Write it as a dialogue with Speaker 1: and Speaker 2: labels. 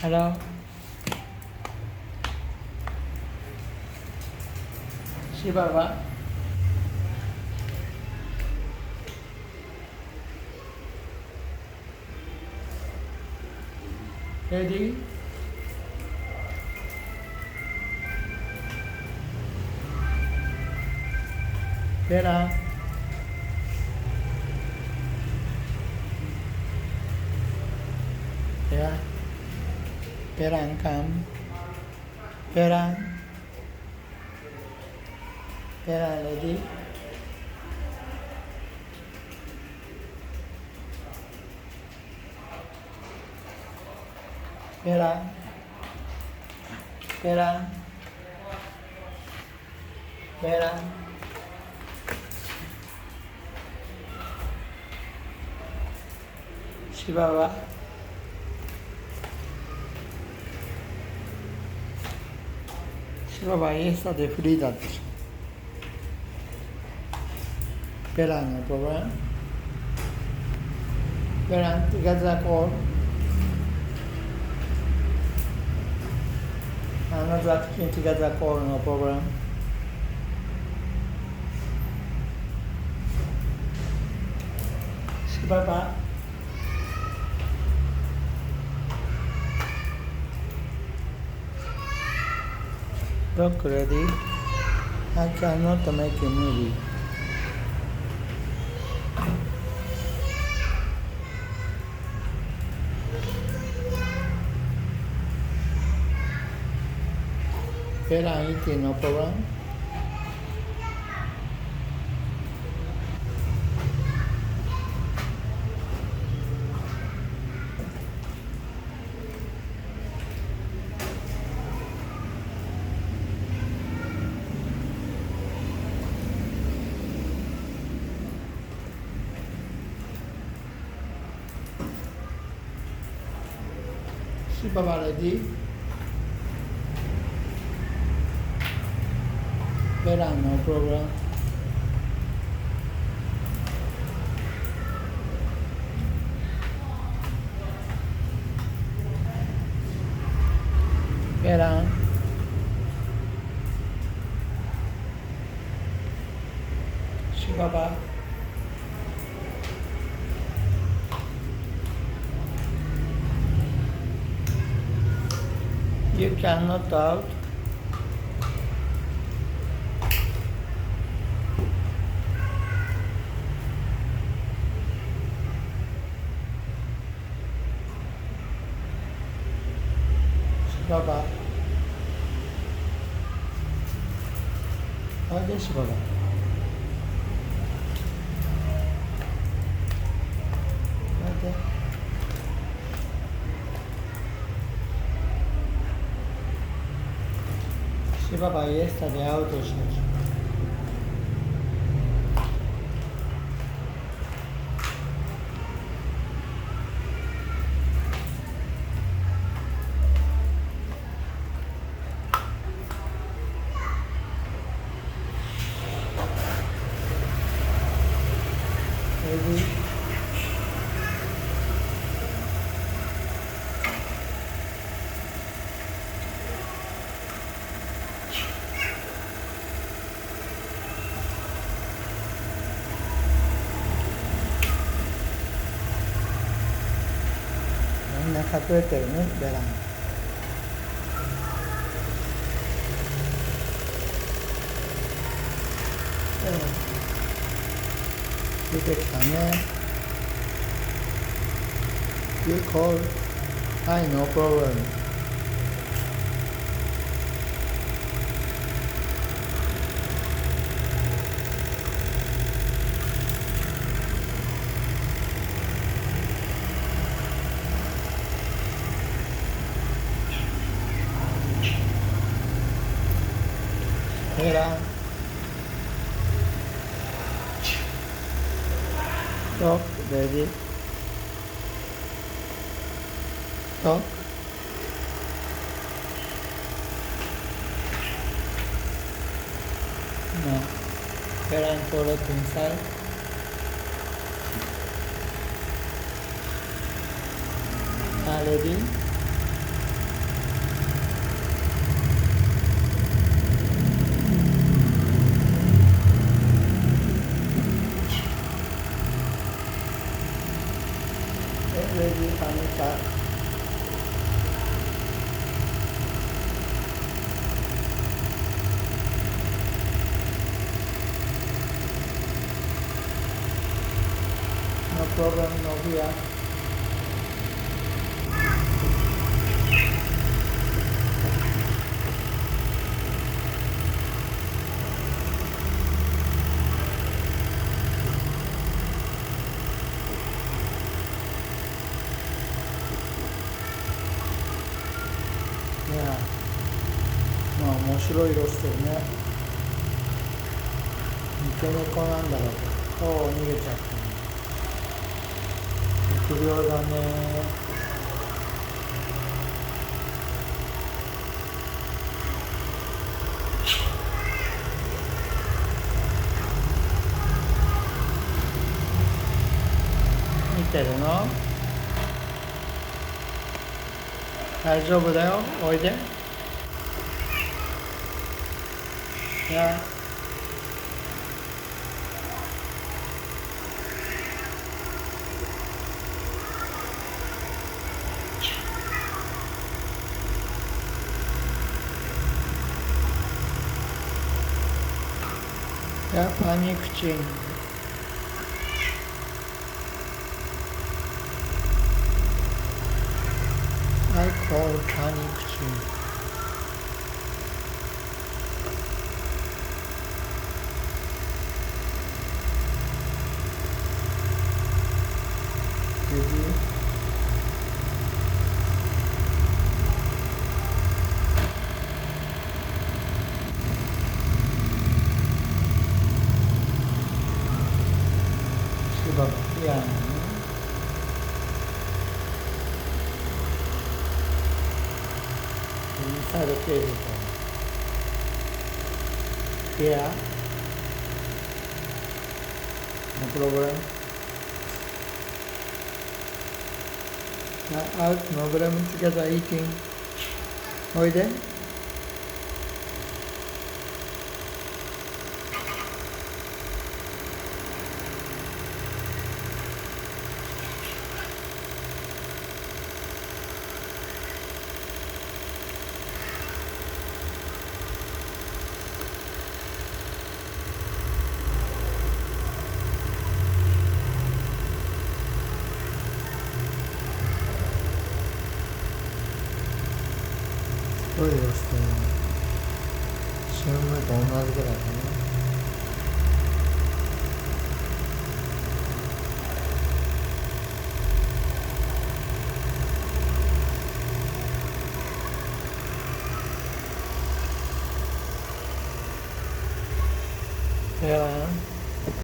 Speaker 1: Hello. Shibaba. Ready? Bella. Yeah. Bella, come. Bella. Bella, ready? Bella. Bella. Bella. Shibaba. Shibaba, yesterday free that. Bella, no problem. Bella, together call. Another together call, no problem. Shibaba. Look ready. I cannot make a movie. Bella, eating, no problem. Shibaba, ready? Bella, no problem. Bella. Shibaba. You cannot doubt. Shibaba. Okay, Shibaba. Okay. Shibaba, yesterday out of church. Ready?みんな隠れてるね、ベラン。出てきたね。You call. Hi, no problem. Bella. Talk, baby. Talk. No. Bella and toilet inside. Ready? た。No problem, no fear. Yeah. まあ面白い色してるね。三毛猫なんだろうけど。おお、逃げちゃった。臆病だね。見てるの？大丈夫だよ。おいで。いや。や、パニックチン。I call panic ching. Did you? Sebastian. Inside the cave. Here. No problem. Out, no problem together eating. おいで。トイレをしてる。シュームと同じぐらいだね。Yeah.